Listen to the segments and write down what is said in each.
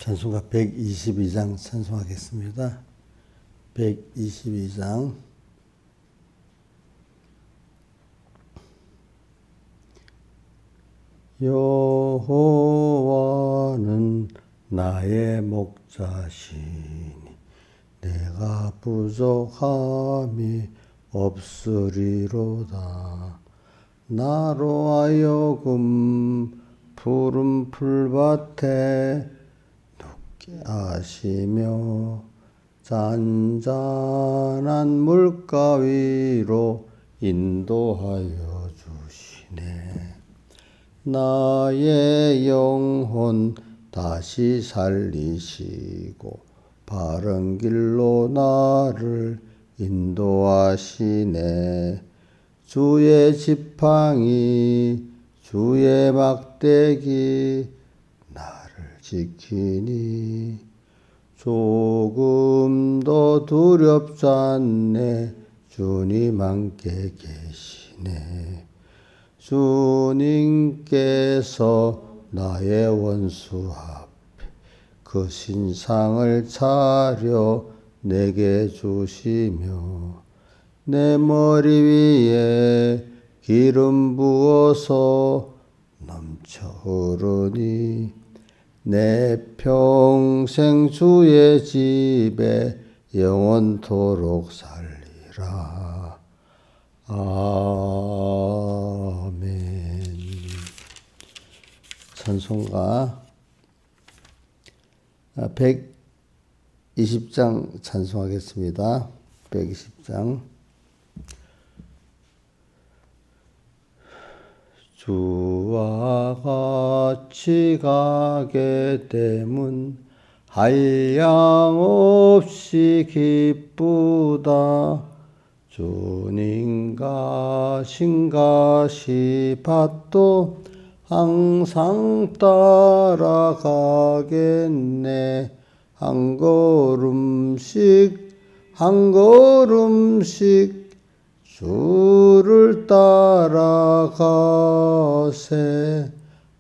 찬송가 122장 찬송하겠습니다. 122장 여호와는 나의 목자시니 내가 부족함이 없으리로다. 나로 하여금 푸른 풀밭에 눕게 하시며 잔잔한 물가 위로 인도하여 주시네. 나의 영혼 다시 살리시고 바른 길로 나를 인도하시네. 주의 지팡이 주의 막대기 나를 지키니 조금도 두렵지 않네. 주님 함께 계시네. 주님께서 나의 원수 앞에 그 신상을 차려 내게 주시며 내 머리 위에 기름 부어서 넘쳐 흐르니 내 평생 주의 집에 영원토록 살리라. 아멘. 찬송가 120장 찬송하겠습니다. 120장. 주와 같이 가게 됨은 한량없이 기쁘다. 주님과 신가시 밭도 항상 따라가겠네. 한 걸음씩 한 걸음씩 주를 따라가세.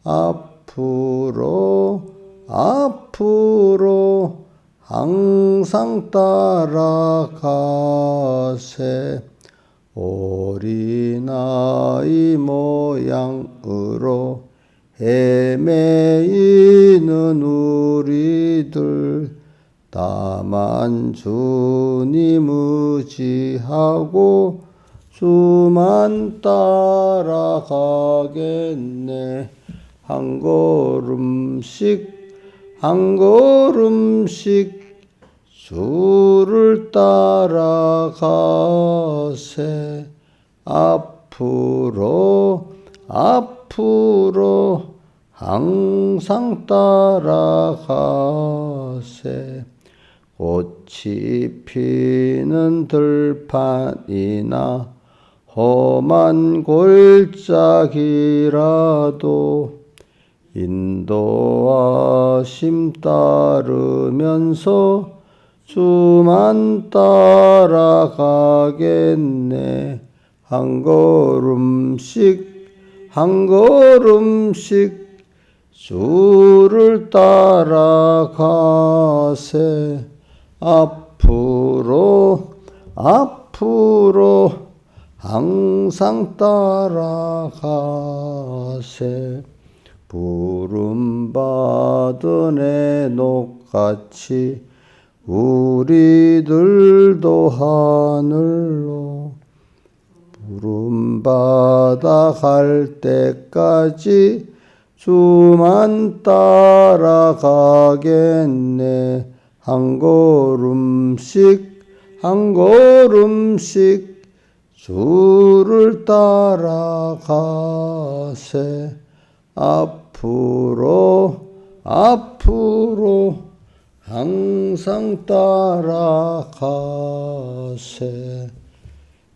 앞으로 앞으로 항상 따라가세. 어린아이 모양으로 헤매이는 우리들 다만 주님 의지하고 주만 따라가겠네. 한 걸음씩 한 걸음씩 주를 따라가세. 앞으로 앞으로 항상 따라가세. 꽃이 피는 들판이나 험한 골짜기라도 인도하심 따르면서 주만 따라가겠네. 한 걸음씩 한 걸음씩 주를 따라가세. 앞으로 앞으로 항상 따라가세. 부름받은 에녹같이 우리들도 하늘로 부름받아 갈 때까지 주만 따라가겠네. 한 걸음씩 한 걸음씩 주를 따라가세. 앞으로 앞으로 항상 따라가세.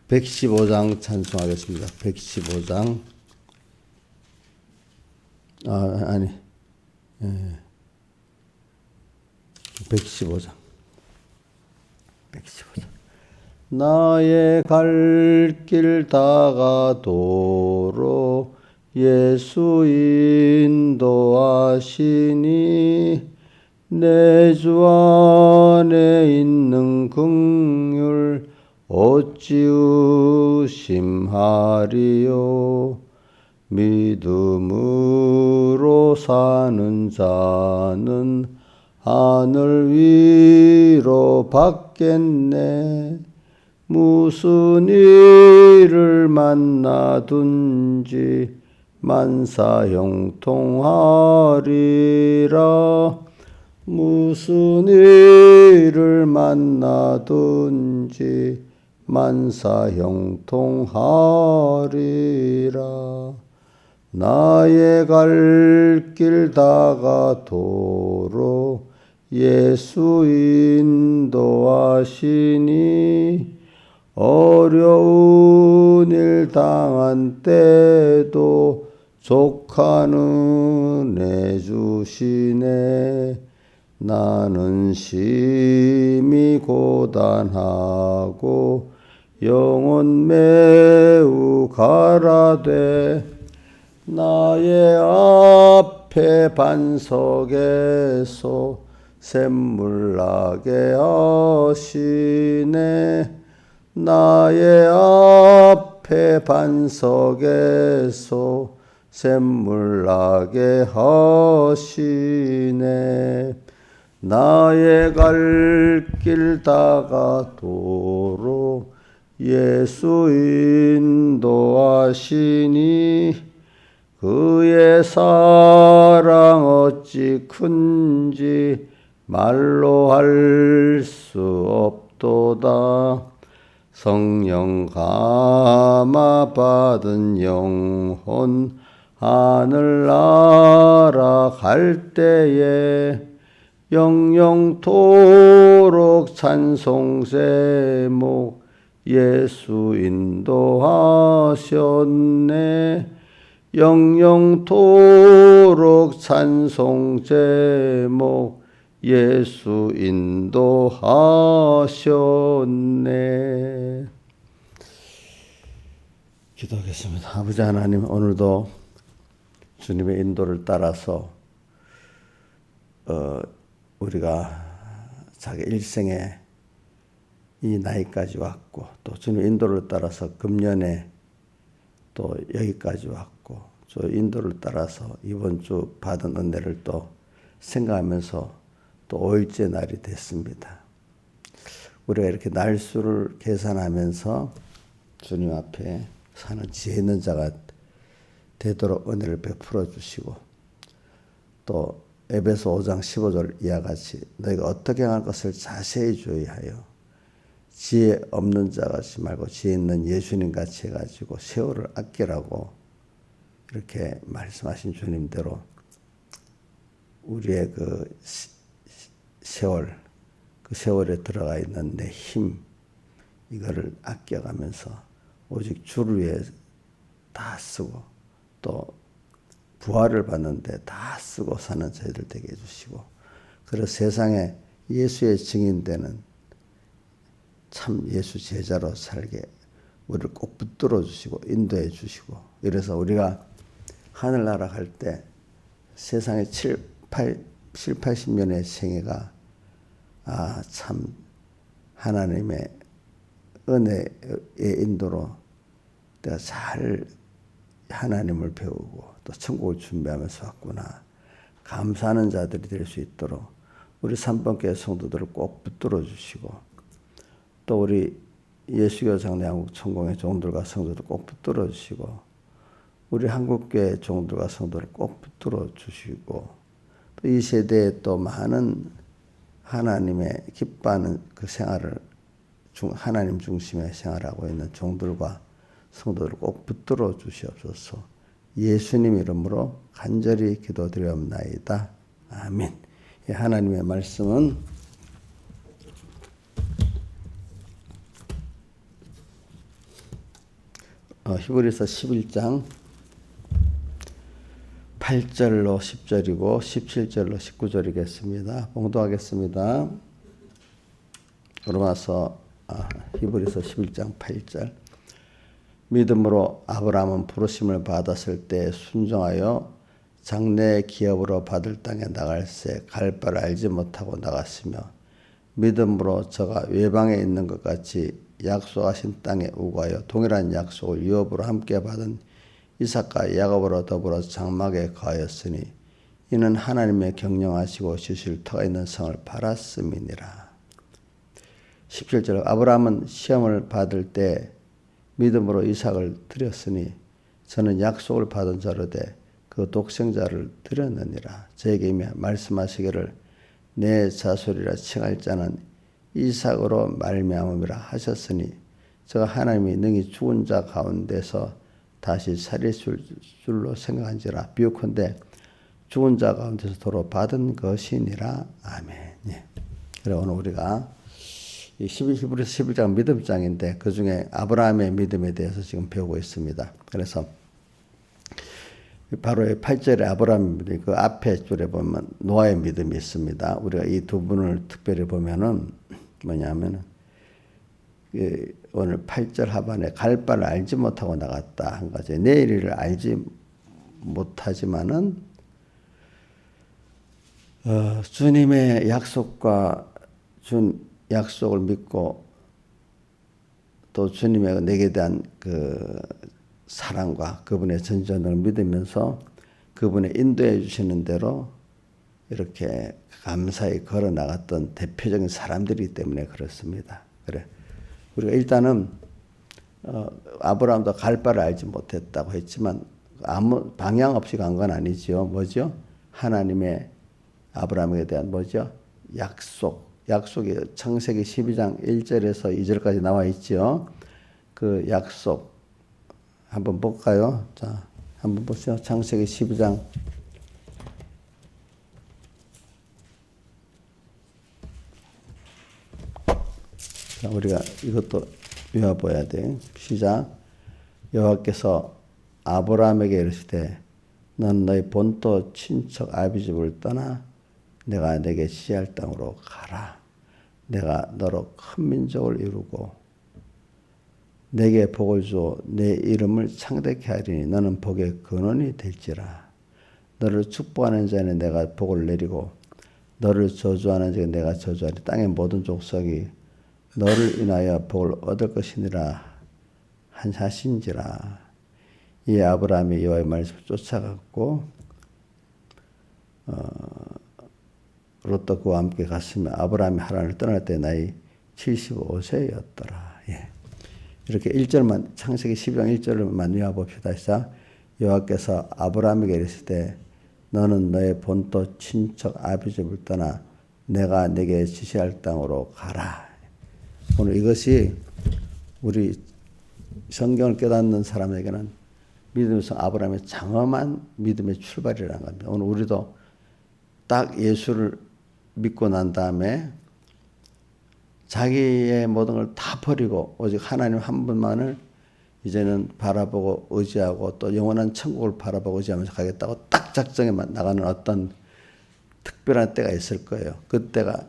115장 찬송하겠습니다. 115장. 아니. 115장. 115장. 나의 갈 길 다가도록 예수 인도하시니 내 주 안에 있는 긍휼 어찌 의심하리요. 믿음으로 사는 자는 하늘 위로 받겠네. 무슨 일을 만나든지 만사형통하리라. 무슨 일을 만나든지 만사형통하리라. 나의 갈 길 다가도록 예수 인도하시니 어려운 일 당한 때도 족하는 애 주시네. 나는 심히 고단하고 영혼 매우 가라되 나의 앞에 반석에서 샘물 나게 하시네. 나의 앞에 반석에서 샘물 나게 하시네. 나의 갈 길 다가도록 예수 인도하시니 그의 사랑 어찌 큰지 말로 할 수 없도다. 성령 감화 받은 영혼 하늘나라 갈 때에 영영토록 찬송 제목 예수 인도하셨네. 영영토록 찬송 제목 예수 인도하셨네. 기도하겠습니다. 아버지 하나님, 오늘도 주님의 인도를 따라서 우리가 자기 일생에 이 나이까지 왔고, 또 주님의 인도를 따라서 금년에 또 여기까지 왔고, 저 인도를 따라서 이번 주 받은 은혜를 또 생각하면서 또 5일째 날이 됐습니다. 우리가 이렇게 날수를 계산하면서 주님 앞에 사는 지혜 있는 자가 되도록 은혜를 베풀어 주시고, 또 에베소 5장 15절 이와 같이 너희가 어떻게 행할 것을 자세히 주의하여 지혜 없는 자 같이 말고 지혜 있는 예수님 같이 해가지고 세월을 아끼라고 이렇게 말씀하신 주님대로 우리의 그 세월, 그 세월에 들어가 있는 내 힘, 이거를 아껴가면서 오직 주를 위해 다 쓰고 또 부활을 받는데 다 쓰고 사는 저희들 되게 해주시고, 그래서 세상에 예수의 증인되는 참 예수 제자로 살게 우리를 꼭 붙들어 주시고 인도해 주시고, 이래서 우리가 하늘나라 갈 때 세상에 80년의 생애가 참 하나님의 은혜의 인도로 내가 잘 하나님을 배우고 또 천국을 준비하면서 왔구나, 감사하는 자들이 될 수 있도록 우리 3번교회 성도들을 꼭 붙들어 주시고, 또 우리 예수교 장례한국 천공의 종들과 성도들 꼭 붙들어 주시고, 우리 한국교회 종들과 성도를 꼭 붙들어 주시고, 또 이 세대에 또 많은 하나님의 기뻐하는 그 생활을 하나님 중심의 생활하고 있는 종들과 성도들을 꼭 붙들어 주시옵소서. 예수님 이름으로 간절히 기도드리옵나이다. 아멘. 하나님의 말씀은 히브리서 11장 8절로 10절이고 17절로 19절이겠습니다. 봉독하겠습니다. 히브리서 11장 8절. 믿음으로 아브라함은 부르심을 받았을 때 순종하여 장래 기업으로 받을 땅에 나갈새 갈 바를 알지 못하고 나갔으며 믿음으로 저가 외방에 있는 것 같이 약속하신 땅에 우거하여 동일한 약속을 유업으로 함께 받은 이삭과 야곱으로 더불어 장막에 거하였으니 이는 하나님의 경영하시고 주실 터가 있는 성을 팔았음이니라. 17절 아브라함은 시험을 받을 때 믿음으로 이삭을 드렸으니 저는 약속을 받은 자로되 그 독생자를 드렸느니라. 저에게 이미 말씀하시기를 내 자손이라 칭할 자는 이삭으로 말미암음이라 하셨으니 저가 하나님이 능히 죽은 자 가운데서 다시 살리실 줄로 생각한지라. 비유컨대 죽은 자 가운데서 도로 받은 것이니라. 아멘. 예. 그래 오늘 우리가 히브리서 11장 믿음장인데 그 중에 아브라함의 믿음에 대해서 지금 배우고 있습니다. 그래서 바로 8절에 아브라함의 믿음, 그 앞에 줄에 보면 노아의 믿음이 있습니다. 우리가 이 두 분을 특별히 보면은 뭐냐면은 오늘 8절 하반에 갈 바를 알지 못하고 나갔다 한 거죠. 내일을 알지 못하지만은 주님의 약속과 약속을 믿고 또 주님의 내게 대한 그 사랑과 그분의 전전을 믿으면서 그분의 인도해 주시는 대로 이렇게 감사히 걸어 나갔던 대표적인 사람들이기 때문에 그렇습니다. 그래 우리가 일단은 아브라함도 갈 바를 알지 못했다고 했지만 아무 방향 없이 간 건 아니죠. 뭐죠? 하나님의 아브라함에 대한 뭐죠? 약속이 창세기 12장 1절에서 2절까지 나와 있죠. 그 약속 한번 볼까요? 자, 한번 보세요. 창세기 12장 자, 우리가 이것도 외워봐야 돼. 시작. 여호와께서 아브라함에게 이르시되 넌 너희 본토 친척 아비 집을 떠나 내가 내게 지시할 땅으로 가라. 내가 너로 큰 민족을 이루고 내게 복을 주어 내 이름을 창대케 하리니 너는 복의 근원이 될지라. 너를 축복하는 자에는 내가 복을 내리고 너를 저주하는 자에게 내가 저주하리. 땅의 모든 족속이 너를 인하여 복을 얻을 것이니라 하신지라. 이 아브라함이 여호와의 말씀을 쫓아갔고 롯도 그와 함께 갔으며 아브라함이 하란을 떠날 때 나이 75세였더라. 예. 이렇게 1절만 창세기 12장 1절만 외워봅시다. 시작. 여호와께서 아브라함에게 이르시되 너는 너의 본토 친척 아비집을 떠나 내가 내게 지시할 땅으로 가라. 오늘 이것이 우리 성경을 깨닫는 사람에게는 믿음에서 아브라함의 장엄한 믿음의 출발이라는 겁니다. 오늘 우리도 딱 예수를 믿고 난 다음에 자기의 모든 걸 다 버리고 오직 하나님 한 분만을 이제는 바라보고 의지하고 또 영원한 천국을 바라보고 의지하면서 가겠다고 딱 작정에 나가는 어떤 특별한 때가 있을 거예요. 그때가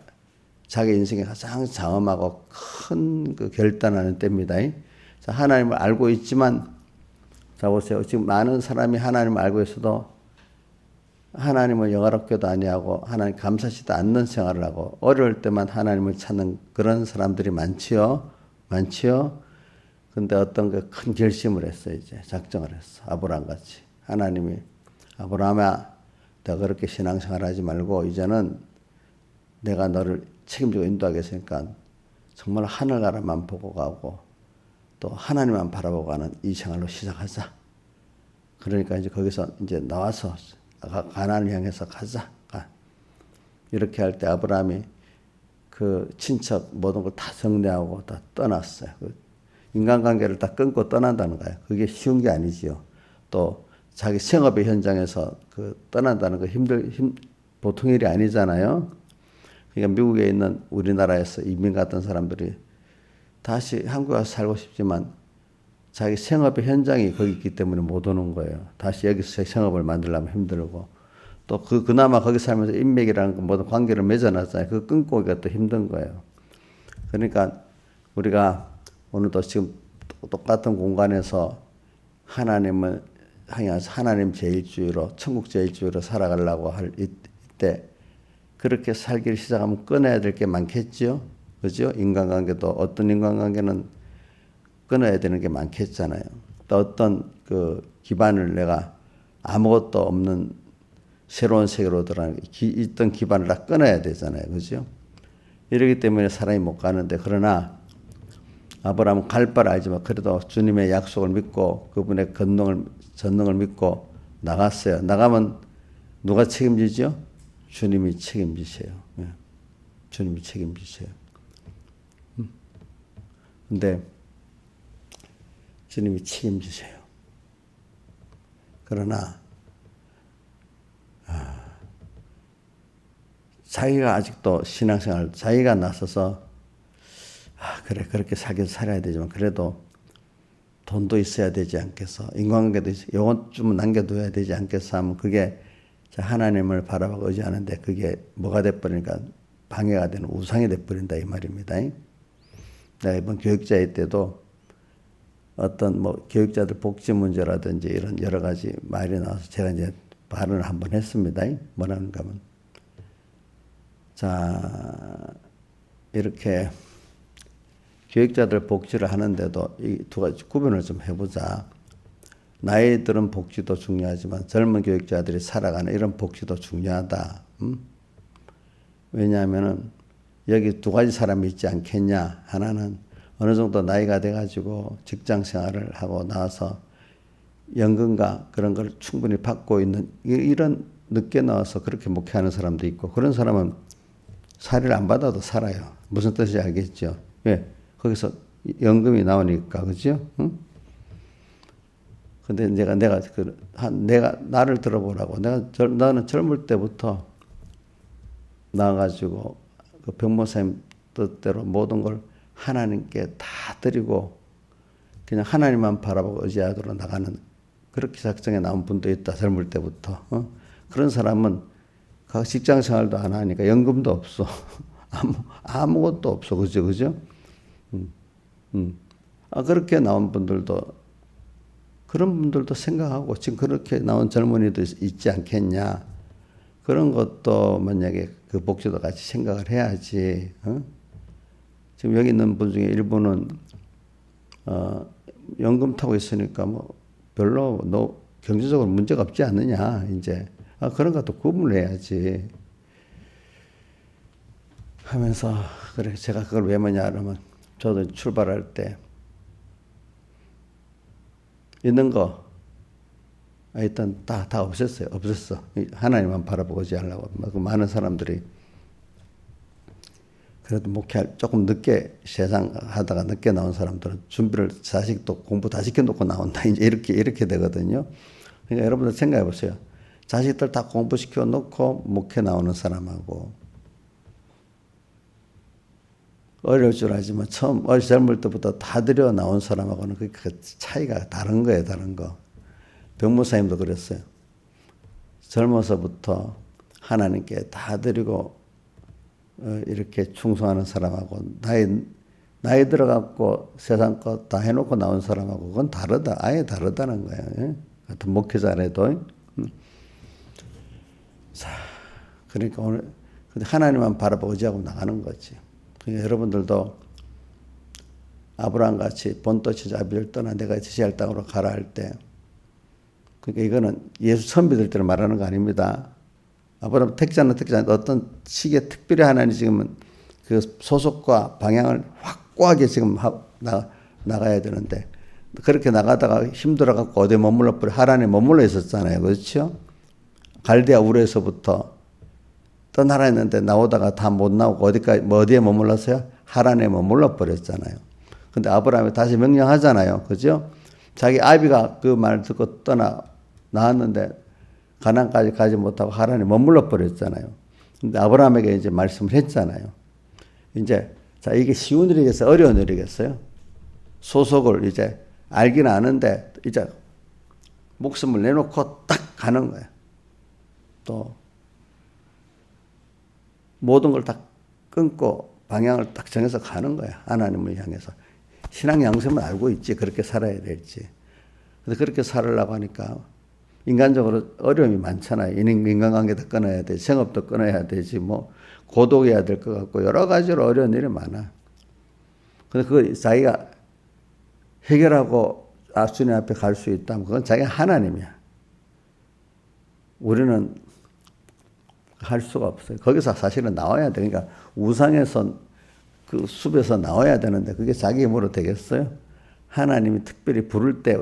자기 인생에 가장 장엄하고 큰 그 결단하는 때입니다. 자, 하나님을 알고 있지만 자 보세요. 지금 많은 사람이 하나님을 알고 있어도 하나님을 영화롭게도 아니하고 하나님 감사하지도 않는 생활을 하고 어려울 때만 하나님을 찾는 그런 사람들이 많지요. 근데 어떤 그 큰 결심을 했어요. 이제 작정을 했어. 아브라함 같이. 하나님이 아브라함아 내가 그렇게 신앙생활 하지 말고 이제는 내가 너를 책임지고 인도하겠으니까 정말 하늘나라만 보고 가고 또 하나님만 바라보고 가는 이 생활로 시작하자. 그러니까 이제 거기서 이제 나와서 가나안을 향해서 가자. 이렇게 할 때 아브라함이 그 친척 모든 걸 다 정리하고 다 떠났어요. 인간관계를 다 끊고 떠난다는 거예요. 그게 쉬운 게 아니지요. 또 자기 생업의 현장에서 그 떠난다는 거 보통 일이 아니잖아요. 그러니까 미국에 있는 우리나라에서 이민 갔던 사람들이 다시 한국에 와서 살고 싶지만 자기 생업의 현장이 거기 있기 때문에 못 오는 거예요. 다시 여기서 생업을 만들려면 힘들고 또 그나마 거기 살면서 인맥이라는 모든 관계를 맺어놨잖아요. 그거 끊고 오기가 또 힘든 거예요. 그러니까 우리가 오늘도 지금 똑같은 공간에서 하나님을 향해서 하나님 제일주의로 천국 제일주의로 살아가려고 할 이때 그렇게 살기를 시작하면 끊어야 될 게 많겠죠. 그죠? 인간관계도 어떤 인간관계는 끊어야 되는 게 많겠잖아요. 또 어떤 그 기반을 내가 아무것도 없는 새로운 세계로 들어가는 있던 기반을 다 끊어야 되잖아요. 그죠? 이러기 때문에 사람이 못 가는데 그러나 아브라함은 갈 바를 알지만 그래도 주님의 약속을 믿고 그분의 전능을 믿고 나갔어요. 나가면 누가 책임지죠? 주님이 책임지세요. 예. 주님이 책임지세요. 근데 주님이 책임지세요. 그러나 자기가 아직도 신앙생활 자기가 나서서 그래 그렇게 살아야 되지만 그래도 돈도 있어야 되지 않겠어. 인간관계도 요건 좀 남겨둬야 되지 않겠어 하면 그게 하나님을 바라보고 의지하는데 그게 뭐가 돼버리니까 방해가 되는 우상이 돼버린다 이 말입니다. 내가 이번 교육자회 때도 어떤 뭐 교육자들 복지 문제라든지 이런 여러 가지 말이 나와서 제가 이제 발언을 한번 했습니다. 뭐라는가 하면 자 이렇게 교육자들 복지를 하는데도 이 두 가지 구분을 좀 해보자. 나이 들은 복지도 중요하지만 젊은 교육자들이 살아가는 이런 복지도 중요하다. 왜냐하면은 여기 두 가지 사람이 있지 않겠냐. 하나는 어느 정도 나이가 돼가지고 직장 생활을 하고 나와서 연금과 그런 걸 충분히 받고 있는 이런 늦게 나와서 그렇게 목회하는 사람도 있고 그런 사람은 사례를 안 받아도 살아요. 무슨 뜻인지 알겠죠? 왜? 거기서 연금이 나오니까 그죠? 응? 근데 내가 나를 들어보라고 나는 젊을 때부터 나와가지고 그 병모사님 뜻대로 모든 걸 하나님께 다 드리고 그냥 하나님만 바라보고 의지하도록 나가는 그렇게 작정에 나온 분도 있다. 젊을 때부터. 그런 사람은 직장 생활도 안 하니까 연금도 없어. 아무것도 없어. 그죠? 그렇게 나온 분들도 그런 분들도 생각하고 지금 그렇게 나온 젊은이도 있지 않겠냐. 그런 것도 만약에 그 복지도 같이 생각을 해야지. 지금 여기 있는 분 중에 일부는 연금 타고 있으니까 뭐 별로 경제적으로 문제가 없지 않느냐. 이제 그런 것도 구분을 해야지. 하면서 그래 제가 그걸 왜 뭐냐 그러면 저도 출발할 때 있는 거 일단 다 없었어요. 없었어. 하나님만 바라보고 의지하려고. 많은 사람들이 그래도 목회할 조금 늦게 세상 하다가 늦게 나온 사람들은 준비를 자식도 공부 다 시켜놓고 나온다. 이제 이렇게 되거든요. 그러니까 여러분들 생각해 보세요. 자식들 다 공부시켜 놓고 목회 나오는 사람하고 어려울 줄 알지만 젊을 때부터 다 들여 나온 사람하고는 그 차이가 다른 거예요. 다른 거. 병무사님도 그랬어요. 젊어서부터 하나님께 다 드리고 이렇게 충성하는 사람하고 나이 들어갖고 세상 거 다 해놓고 나온 사람하고 그건 다르다. 아예 다르다는 거예요. 같은 목회자라도. 자, 그러니까 오늘 하나님만 바라보고 의지하고 나가는 거지. 그러니까 여러분들도 아브라함 같이 본토 지자비를 떠나 내가 지시할 땅으로 가라 할 때, 그러니까 이거는 예수 처음 믿을 때를 말하는 거 아닙니다. 아브라함 택자는 어떤 시기에 특별히 하나님 지금은 그 소속과 방향을 확고하게 지금 나가야 되는데 그렇게 나가다가 힘들어갖고 어디에 머물러 버려 하란에 머물러 있었잖아요. 그렇죠? 갈대아 우르에서부터 떠나라 했는데 나오다가 다 못 나오고 어디에 머물렀어요? 하란에 머물러 버렸잖아요. 근데 아브라함이 다시 명령하잖아요. 그죠? 자기 아비가 그 말 듣고 나왔는데 가나안까지 가지 못하고 하란에 머물러 버렸잖아요. 근데 아브라함에게 이제 말씀을 했잖아요. 이제 자 이게 쉬운 일이겠어요? 어려운 일이겠어요? 소속을 이제 알긴 아는데 이제 목숨을 내놓고 딱 가는 거예요. 또 모든 걸 다 끊고 방향을 딱 정해서 가는 거야. 하나님을 향해서. 신앙 양심은 알고 있지. 그렇게 살아야 될지. 그래서 그렇게 살으려고 하니까 인간적으로 어려움이 많잖아요. 인간관계도 끊어야 돼, 생업도 끊어야 되지, 뭐 고독해야 될 것 같고 여러 가지로 어려운 일이 많아. 근데 그걸 자기가 해결하고 주님 앞에 갈 수 있다면 그건 자기가 하나님이야. 우리는 할 수가 없어요. 거기서 사실은 나와야 돼. 그러니까 우상에서 그 숲에서 나와야 되는데 그게 자기 힘으로 되겠어요? 하나님이 특별히 부를 때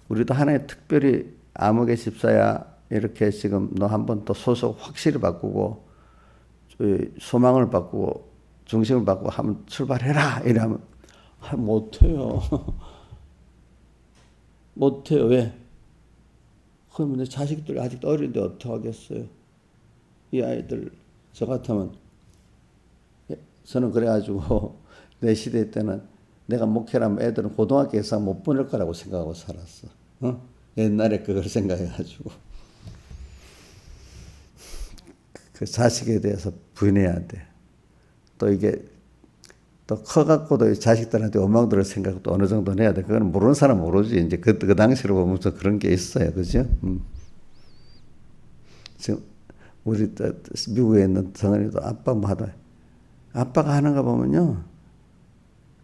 우리도 하나님 특별히 암흑의 집사야 이렇게 지금 너 한번 또 소속 확실히 바꾸고 소망을 바꾸고 중심을 바꾸고 한번 출발해라 이러면 못해요. 못해요. 왜? 그러면 내 자식들 아직도 어린데 어떡하겠어요? 이 아이들 저 같으면 저는 그래가지고 내 시대 때는 내가 목회라면 애들은 고등학교 이상 못 보낼 거라고 생각하고 살았어. 옛날에 그걸 생각해가지고 그 자식에 대해서 부인해야 돼. 또 이게 또 커갖고도 자식들한테 원망들을 생각도 어느 정도는 해야 돼. 그건 모르는 사람 모르지. 이제 그 당시로 보면 그런 게 있어요. 그죠? 지금 우리 미국에 있는 성은이도 아빠 뭐 하다. 아빠가 하는 거 보면요.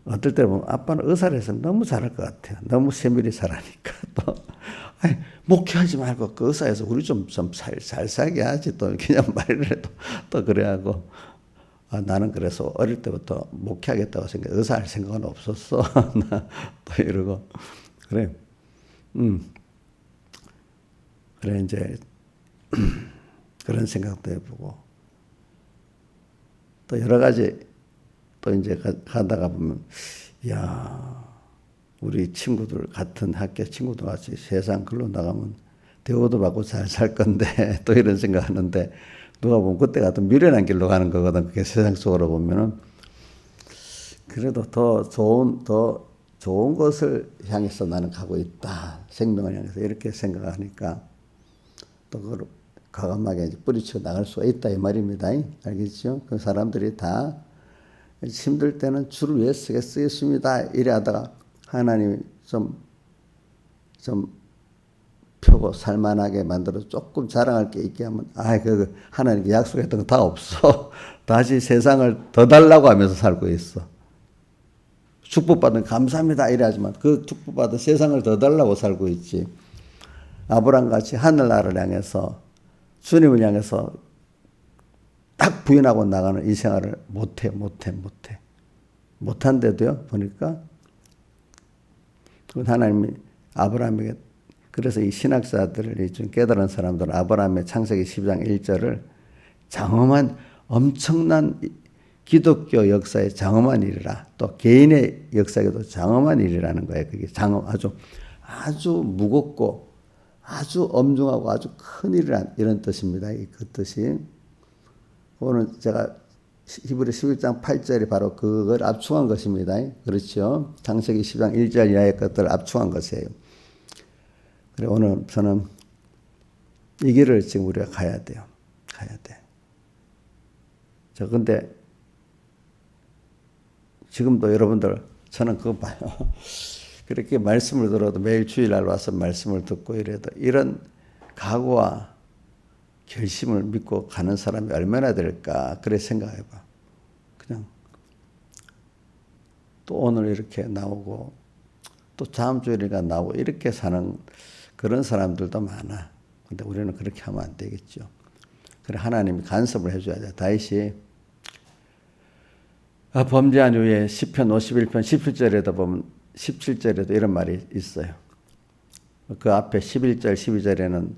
어떨 때 보면 아빠는 의사를 해서 너무 잘할 것 같아요. 너무 세밀히 잘하니까. 또, 아니, 목회하지 말고 그 의사에서 우리 좀 잘 살게 하지. 또 그냥 말을 해도 또 그래 하고. 나는 그래서 어릴 때부터 목회하겠다고 생각, 의사할 생각은 없었어. 또 이러고. 그래. 그래, 이제, 그런 생각도 해보고. 또 여러 가지, 또 이제 가다가 보면, 야 우리 친구들, 같은 학교 친구들 같이 세상 글로 나가면 대우도 받고 잘 살 건데, 또 이런 생각 하는데, 누가 보면 그때 같은 미련한 길로 가는 거거든. 그게 세상 속으로 보면은. 그래도 더 좋은 것을 향해서 나는 가고 있다. 생명을 향해서 이렇게 생각하니까 또 그걸 과감하게 이제 뿌리치고 나갈 수가 있다. 이 말입니다. 알겠죠? 그 사람들이 다 힘들 때는 주를 위해 쓰겠습니다. 이래 하다가 하나님이 좀 펴고 살만하게 만들어 조금 자랑할 게 있게 하면 하나님께 약속했던 거 다 없어. 다시 세상을 더 달라고 하면서 살고 있어. 축복받은 감사합니다 이래 하지만 그 축복받은 세상을 더 달라고 살고 있지. 아브라함같이 하늘나라를 향해서 주님을 향해서 딱 부인하고 나가는 이 생활을 못해. 못한데도요 보니까 하나님이 아브라함에게, 그래서 이 신학자들이 좀 깨달은 사람들은 아브라함의 창세기 12장 1절을 장엄한 엄청난 기독교 역사의 장엄한 일이라, 또 개인의 역사에도 장엄한 일이라는 거예요. 그게 아주 무겁고 아주 엄중하고 아주 큰 일이란 이런 뜻입니다. 그 뜻이. 오늘 제가 히브리 11장 8절이 바로 그걸 압축한 것입니다. 그렇죠? 창세기 10장 1절 이하의 것들을 압축한 것이에요. 그래, 오늘 저는 이 길을 지금 우리가 가야 돼요. 가야 돼. 근데 지금도 여러분들, 저는 그거 봐요. 그렇게 말씀을 들어도 매일 주일날 와서 말씀을 듣고 이래도 이런 각오와 결심을 믿고 가는 사람이 얼마나 될까, 그래 생각해봐. 그냥 또 오늘 이렇게 나오고 또 다음 주일이가 나오고 이렇게 사는 그런 사람들도 많아. 근데 우리는 그렇게 하면 안 되겠죠. 그래, 하나님이 간섭을 해줘야 돼. 다윗이 범죄한 후에 시편 51편 17절에도 보면 17절에도 이런 말이 있어요. 그 앞에 11절 12절에는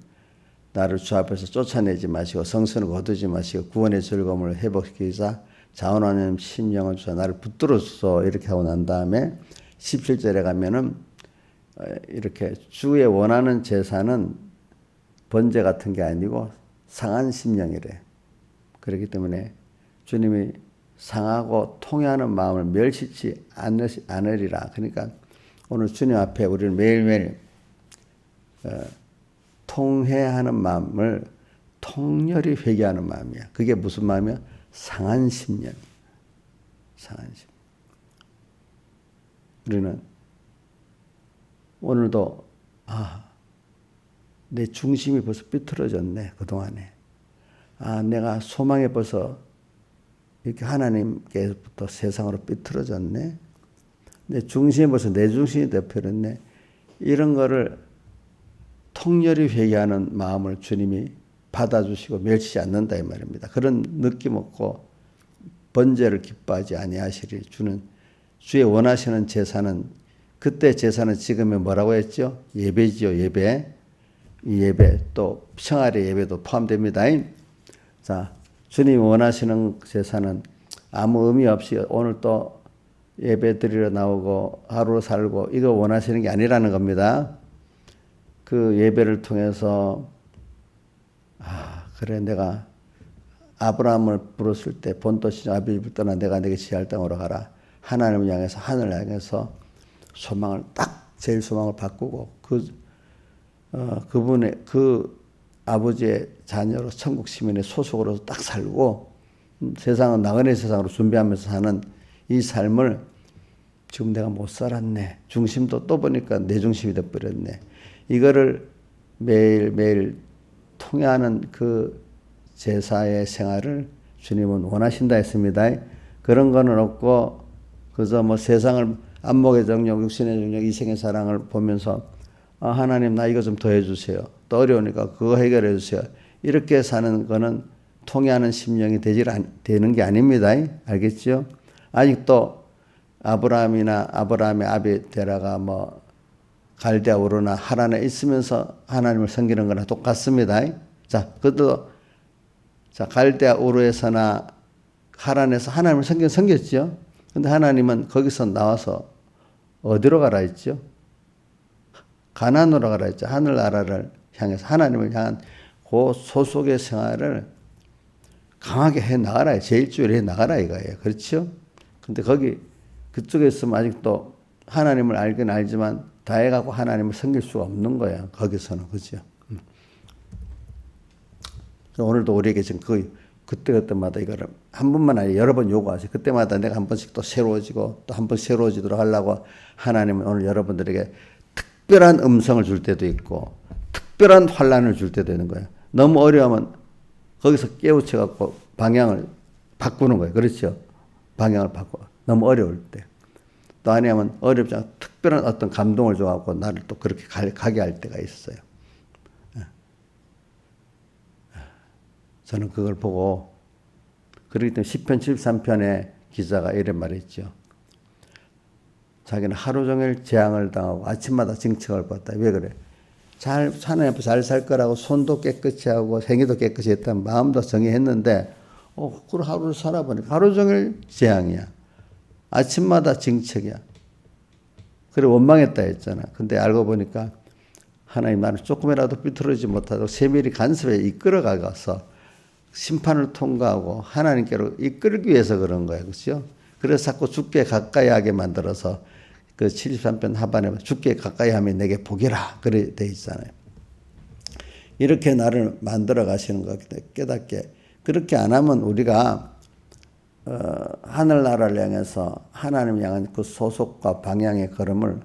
나를 주 앞에서 쫓아내지 마시고 성전을 거두지 마시고 구원의 즐거움을 회복시키사 자원하는 심령을 주사 나를 붙들어 주소, 이렇게 하고 난 다음에 17절에 가면은 이렇게 주의 원하는 제사는 번제 같은 게 아니고 상한 심령이래. 그렇기 때문에 주님이 상하고 통회하는 마음을 멸시치 않으리라. 그러니까 오늘 주님 앞에 우리는 매일매일 통회하는 마음을 통렬히 회개하는 마음이야. 그게 무슨 마음이야? 상한 심령. 상한 심령. 우리는 오늘도 내 중심이 벌써 삐뚤어졌네, 그동안에. 내가 소망에 벌써 이렇게 하나님께부터 세상으로 삐뚤어졌네. 내 중심이 벌써 내 중심이 되어버렸네. 이런 거를 통렬히 회개하는 마음을 주님이 받아주시고 멸치지 않는다 이 말입니다. 그런 느낌 없고 번제를 기뻐하지 아니하시리. 주의 원하시는 제사는, 그때 제사는 지금의 뭐라고 했죠? 예배지요, 예배. 이 예배, 또 평화의 예배도 포함됩니다. 자, 주님이 원하시는 제사는 아무 의미 없이 오늘 또 예배 드리러 나오고 하루 살고 이거 원하시는 게 아니라는 겁니다. 그 예배를 통해서 그래, 내가 아브라함을 부르실 때 본토시장 아비집을 떠나 내가 내게 지할 땅으로 가라. 하나님을 향해서, 하늘을 향해서 소망을 딱 제일 소망을 바꾸고 그분의 그 아버지의 자녀로 천국 시민의 소속으로 딱 살고 세상은 나그네 세상으로 준비하면서 사는 이 삶을 지금 내가 못 살았네. 중심도 또 보니까 내 중심이 돼버렸네. 이거를 매일매일 통해하는 그 제사의 생활을 주님은 원하신다 했습니다. 그런 거는 없고 그저 뭐 세상을 안목의 정욕, 육신의 정욕, 이생의 사랑을 보면서 하나님 나 이거 좀 더 해주세요. 또 어려우니까 그거 해결해 주세요. 이렇게 사는 거는 통해하는 심령이 되는 게 아닙니다. 알겠죠? 아직도 아브라함의 아비 데라가 뭐 갈대아 우르나 하란에 있으면서 하나님을 섬기는 거나 똑같습니다. 자, 갈대아 우르에서나 하란에서 하나님을 섬겼죠. 근데 하나님은 거기서 나와서 어디로 가라 했죠? 가나안으로 가라 했죠. 하늘나라를 향해서 하나님을 향한 그 소속의 생활을 강하게 해 나가라. 제1주일에 해 나가라 이거예요. 그렇죠? 근데 그쪽에 있으면 아직도 하나님을 알긴 알지만 다 해갖고 하나님을 섬길 수가 없는 거야. 거기서는. 그죠? 오늘도 우리에게 지금 그때마다 이거를 한 번만 아니라 여러 번 요구하세요. 그때마다 내가 한 번씩 또 새로워지고 또 한 번 새로워지도록 하려고 하나님은 오늘 여러분들에게 특별한 음성을 줄 때도 있고 특별한 환란을 줄 때도 있는 거예요. 너무 어려우면 거기서 깨우쳐갖고 방향을 바꾸는 거예요. 그렇죠? 방향을 바꿔. 너무 어려울 때. 또 아니면 어렵지 않고 특별한 어떤 감동을 줘갖고 나를 또 그렇게 가게 할 때가 있어요. 저는 그걸 보고 그렇기 때문에 시편 73편의 기자가 이런 말을 했죠. 자기는 하루 종일 재앙을 당하고 아침마다 징책을 받다. 왜 그래? 하나님 앞에 잘 살 거라고 손도 깨끗이 하고 생애도 깨끗이 했다는 마음도 정의했는데 그 하루를 살아보니까 하루 종일 재앙이야. 아침마다 징책이야. 그래 원망했다 했잖아. 근데 알고 보니까 하나님 나는 조금이라도 삐뚤어지지 못하도록 세밀히 간섭에 이끌어가서 심판을 통과하고 하나님께로 이끌기 위해서 그런 거예요. 그렇죠? 그래서 자꾸 죽게 가까이 하게 만들어서 그 73편 하반에 죽게 가까이 하면 내게 복이라 그래 돼 있잖아요. 이렇게 나를 만들어 가시는 것 깨닫게. 그렇게 안 하면 우리가 하늘나라를 향해서 하나님을 향한 그 소속과 방향의 걸음을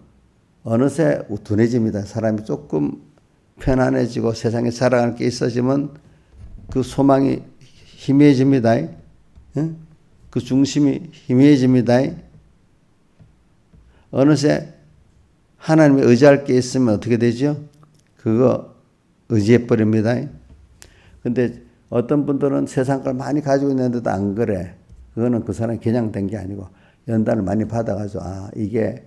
어느새 둔해집니다. 사람이 조금 편안해지고 세상에 살아갈 게 있어지면 그 소망이 희미해집니다. 그 중심이 희미해집니다. 어느새 하나님에 의지할 게 있으면 어떻게 되죠? 그거 의지해버립니다. 근데 어떤 분들은 세상 걸 많이 가지고 있는데도 안 그래. 그거는 그 사람이 그냥 된 게 아니고 연단을 많이 받아가지고 이게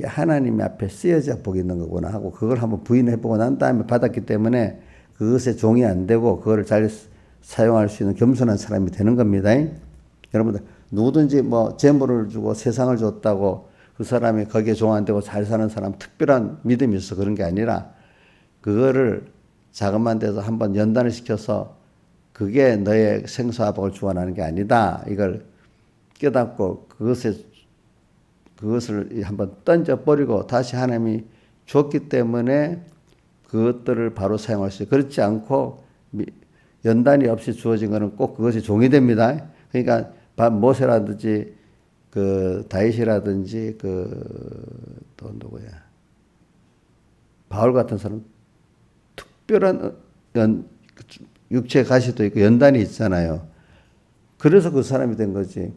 하나님 앞에 쓰여져 복이 있는 거구나 하고 그걸 한번 부인해보고 난 다음에 받았기 때문에 그것에 종이 안 되고 그걸 잘 사용할 수 있는 겸손한 사람이 되는 겁니다. 여러분들 누구든지 뭐 재물을 주고 세상을 줬다고 그 사람이 거기에 종 안 되고 잘 사는 사람 특별한 믿음이 있어 그런 게 아니라 그거를 자그마한 데서 한번 연단을 시켜서 그게 너의 생사복을 주관하는 게 아니다. 이걸 깨닫고 그것을 한번 던져버리고 다시 하나님이 줬기 때문에 그것들을 바로 사용할 수 있어요. 그렇지 않고 연단이 없이 주어진 것은 꼭 그것이 종이 됩니다. 그러니까 모세라든지 그 다윗이라든지 또 누구야 바울 같은 사람 특별한 육체 가시도 있고 연단이 있잖아요. 그래서 그 사람이 된 거지.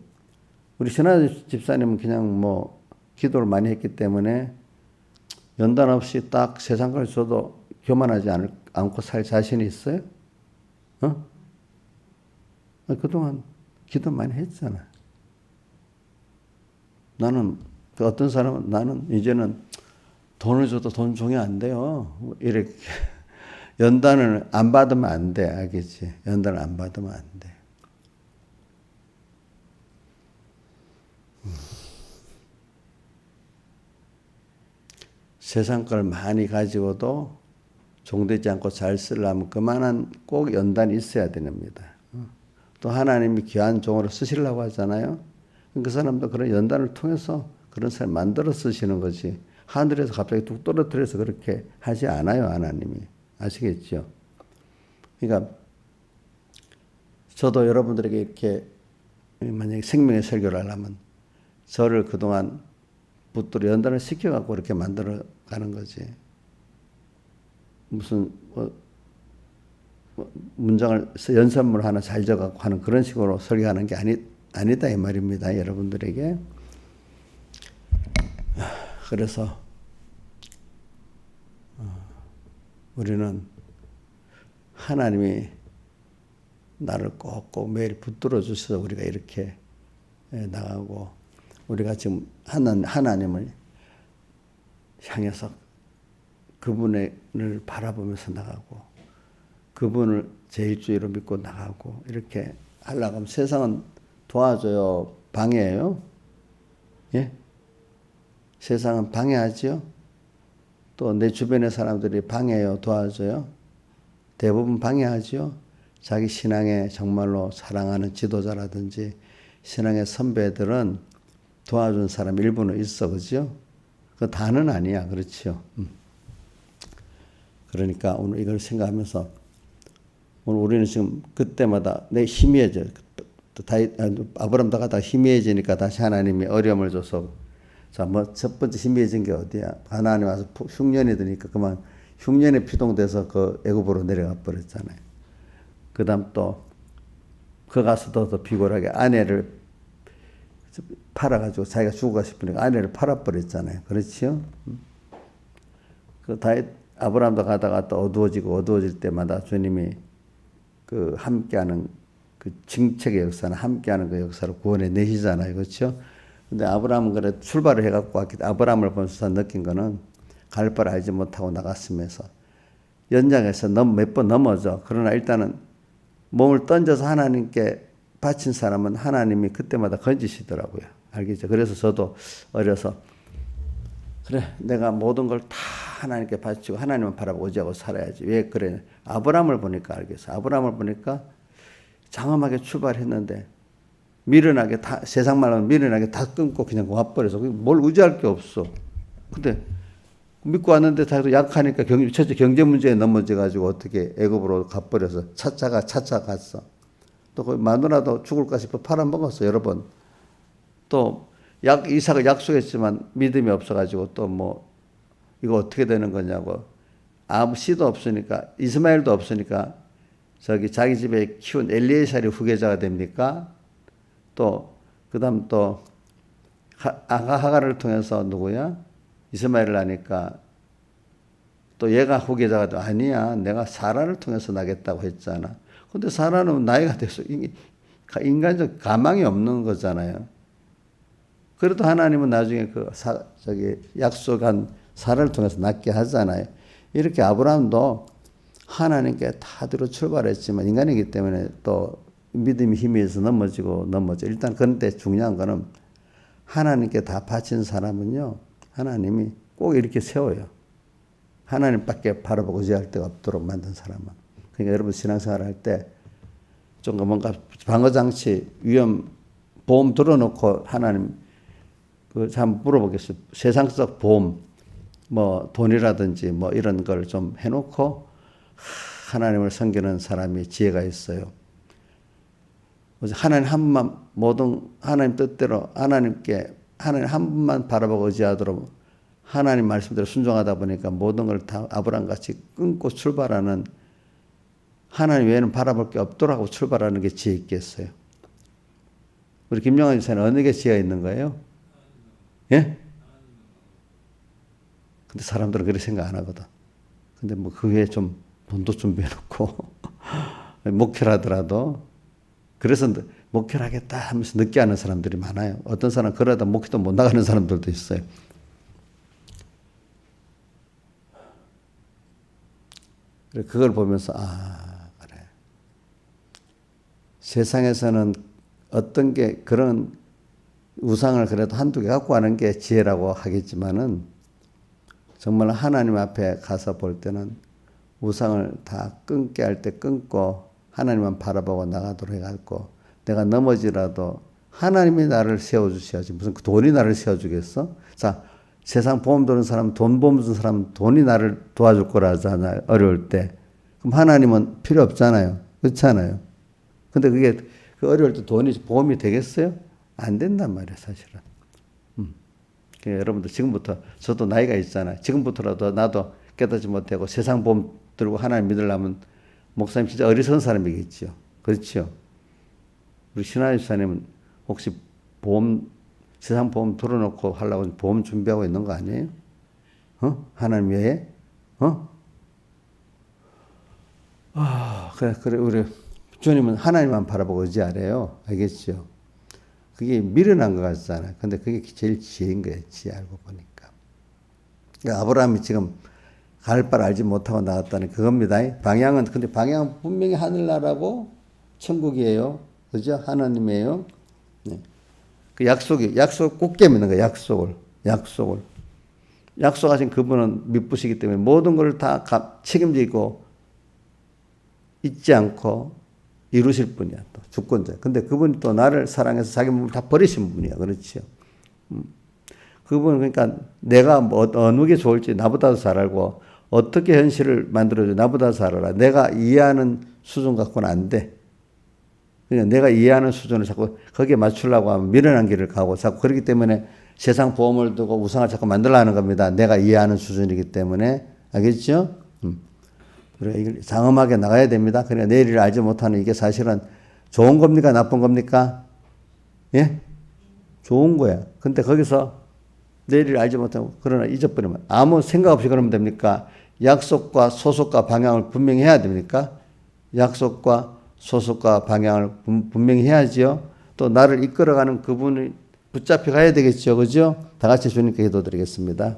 우리 신하주 집사님은 그냥 뭐 기도를 많이 했기 때문에 연단 없이 딱 세상을 줘도 교만하지 않고 살 자신이 있어요? 그동안 기도 많이 했잖아. 나는 어떤 사람은 나는 이제는 돈을 줘도 돈 종이 안 돼요. 이렇게 연단을 안 받으면 안 돼. 알겠지? 연단을 안 받으면 안 돼. 세상 걸 많이 가지고도 종되지 않고 잘 쓰려면 그만한 꼭 연단이 있어야 됩니다. 또 하나님이 귀한 종으로 쓰시려고 하잖아요. 그 사람도 그런 연단을 통해서 그런 사람 만들어 쓰시는 거지. 하늘에서 갑자기 뚝 떨어뜨려서 그렇게 하지 않아요, 하나님이. 아시겠죠? 그러니까 저도 여러분들에게 이렇게 만약에 생명의 설교를 하려면 저를 그동안 붙들어 연단을 시켜갖고 이렇게 만들어 가는 거지. 무슨 문장을 연산물 하나 잘 적어갖고 하는 그런 식으로 설교하는 게 아니다 이 말입니다. 여러분들에게. 그래서 우리는 하나님이 나를 꼭꼭 매일 붙들어 주셔서 우리가 이렇게 나가고 우리가 지금 하나님을 향해서 그분을 바라보면서 나가고 그분을 제일주의로 믿고 나가고 이렇게 하려고 하면 세상은 도와줘요? 방해해요? 예? 세상은 방해하지요? 또 내 주변의 사람들이 방해해요? 도와줘요? 대부분 방해하지요? 자기 신앙에 정말로 사랑하는 지도자라든지 신앙의 선배들은 도와준 사람 일부는 있어, 그죠? 그 다는 아니야, 그렇지요? 그러니까 오늘 이걸 생각하면서 오늘 우리는 지금 그때마다 내 희미해져. 아브람도 가다가 희미해지니까 다시 하나님이 어려움을 줘서 자, 뭐 첫 번째 희미해진 게 어디야? 하나님 와서 흉년이 드니까 그만 흉년에 피동돼서 그 애굽으로 내려가 버렸잖아요. 그 다음 또 그 가서도 더 비굴하게 아내를 팔아가지고 자기가 죽어가 싶으니까 아내를 팔아버렸잖아요. 그렇지요? 그 다윗 아브라함도 가다가 또 어두워질 때마다 주님이 그 함께하는 그 징책의 역사는 함께하는 그 역사로 구원해 내시잖아요. 그렇죠? 근데 아브라함은 그래 출발을 해갖고 왔기 때문에 아브라함을 보면서 느낀 거는 갈 바를 알지 못하고 나갔으면서 연장해서 몇 번 넘어져. 그러나 일단은 몸을 던져서 하나님께 바친 사람은 하나님이 그때마다 건지시더라고요. 알겠죠? 그래서 저도 어려서 그래 내가 모든 걸 다 하나님께 바치고 하나님을 바라보고 의지하고 살아야지. 왜 그래? 아브라함을 보니까 알겠어. 아브라함을 보니까 장엄하게 출발했는데 미련하게 다 세상 말로는 미련하게 다 끊고 그냥 와버려서 뭘 의지할 게 없어. 근데 믿고 왔는데 다도 약하니까 첫째 경제 문제에 넘어져 가지고 어떻게 애굽으로 가버려서 차차 갔어. 또 그 마누라도 죽을까 싶어 팔아먹었어 여러 번. 또 이삭을 약속했지만 믿음이 없어가지고 또 뭐 이거 어떻게 되는 거냐고 아무 씨도 없으니까 이스마엘도 없으니까 저기 자기 집에 키운 엘리에셀이 후계자가 됩니까? 또 그다음 또 하가를 통해서 누구야? 이스마엘을 하니까 또 얘가 후계자가 돼. 아니야 내가 사라를 통해서 나겠다고 했잖아. 근데 사라는 나이가 돼서 인간적 가망이 없는 거잖아요. 그래도 하나님은 나중에 약속한 사라를 통해서 낳게 하잖아요. 이렇게 아브라함도 하나님께 다 들어 출발했지만 인간이기 때문에 또 믿음이 희미해서 넘어져. 일단 그런데 중요한 거는 하나님께 다 바친 사람은요. 하나님이 꼭 이렇게 세워요. 하나님밖에 바라보고 의지할 데가 없도록 만든 사람은. 그러니까 여러분 신앙생활 할 때 좀 뭔가 방어장치 보험 들어놓고 하나님 한번 물어보겠어요. 세상적 보험 뭐 돈이라든지 뭐 이런 걸 좀 해놓고 하나님을 섬기는 사람이 지혜가 있어요. 하나님 한 분만 하나님 뜻대로 하나님 한 분만 바라보고 의지하도록 하나님 말씀대로 순종하다 보니까 모든 걸 다 아브라함같이 끊고 출발하는, 하나님 외에는 바라볼 게 없도록 하고 출발하는 게 지혜 있겠어요. 우리 김영환 집사는 어느 게 지혜가 있는 거예요? 예? 근데 사람들은 그렇게 생각 안 하거든. 근데 뭐 그 외에 좀 돈도 준비해놓고 목회를 하더라도, 그래서 목회를 하겠다 하면서 늦게 하는 사람들이 많아요. 어떤 사람은 그러다 목회도 못 나가는 사람들도 있어요. 그걸 보면서 그래. 세상에서는 어떤 게 그런 우상을 그래도 한두 개 갖고 가는 게 지혜라고 하겠지만은 정말 하나님 앞에 가서 볼 때는 우상을 다 끊게 할 때 끊고 하나님만 바라보고 나가도록 해갖고, 내가 넘어지라도 하나님이 나를 세워주셔야지 무슨 돈이 나를 세워주겠어? 자, 세상 보험 드는 사람, 돈 보험 드는 사람 돈이 나를 도와줄 거라잖아요. 어려울 때. 그럼 하나님은 필요 없잖아요. 그렇잖아요. 근데 그게 그 어려울 때 돈이 보험이 되겠어요? 안 된단 말이에요, 사실은. 여러분들 지금부터, 저도 나이가 있잖아요. 지금부터라도 나도 깨닫지 못하고 세상 보험 들고 하나님 믿으려면 목사님 진짜 어리석은 사람이겠죠. 그렇죠. 우리 신하임 집사님은 혹시 보험, 세상 보험 들어놓고 하려고 보험 준비하고 있는 거 아니에요? 하나님 외에? 그래, 우리 주님은 하나님만 바라보고 의지하래요. 알겠죠? 그게 미련한 것 같잖아요. 근데 그게 제일 지혜인 거예요. 지혜 알고 보니까. 그러니까 아브라함이 지금 갈 바를 알지 못하고 나왔다는 그겁니다. 방향은, 근데 방향은 분명히 하늘나라고 천국이에요. 그죠? 하나님이에요. 네. 그 약속 굳게 믿는 거예요. 약속을. 약속하신 그분은 믿부시기 때문에 모든 걸 다 책임지고 잊지 않고 이루실 분이야. 또 주권자. 근데 그분이 또 나를 사랑해서 자기 몸을 다 버리신 분이야. 그렇죠. 그분은 그러니까 내가 뭐 어느 게 좋을지 나보다도 잘 알고 어떻게 현실을 만들어줘 나보다 잘 알아. 내가 이해하는 수준 갖고는 안 돼. 그러니까 내가 이해하는 수준을 자꾸 거기에 맞추려고 하면 미련한 길을 가고 자꾸 그렇기 때문에 세상 보험을 두고 우상을 자꾸 만들려 하는 겁니다. 내가 이해하는 수준이기 때문에. 알겠죠? 그래, 이걸 장엄하게 나가야 됩니다. 그러니까 내일을 알지 못하는 이게 사실은 좋은 겁니까? 나쁜 겁니까? 예? 좋은 거야. 근데 거기서 내일을 알지 못하고 그러나 잊어버리면 아무 생각 없이 그러면 됩니까? 약속과 소속과 방향을 분명히 해야 됩니까? 약속과 소속과 방향을 분명히 해야지요. 또 나를 이끌어가는 그분이 붙잡혀 가야 되겠죠. 그죠? 다 같이 주님께 기도드리겠습니다.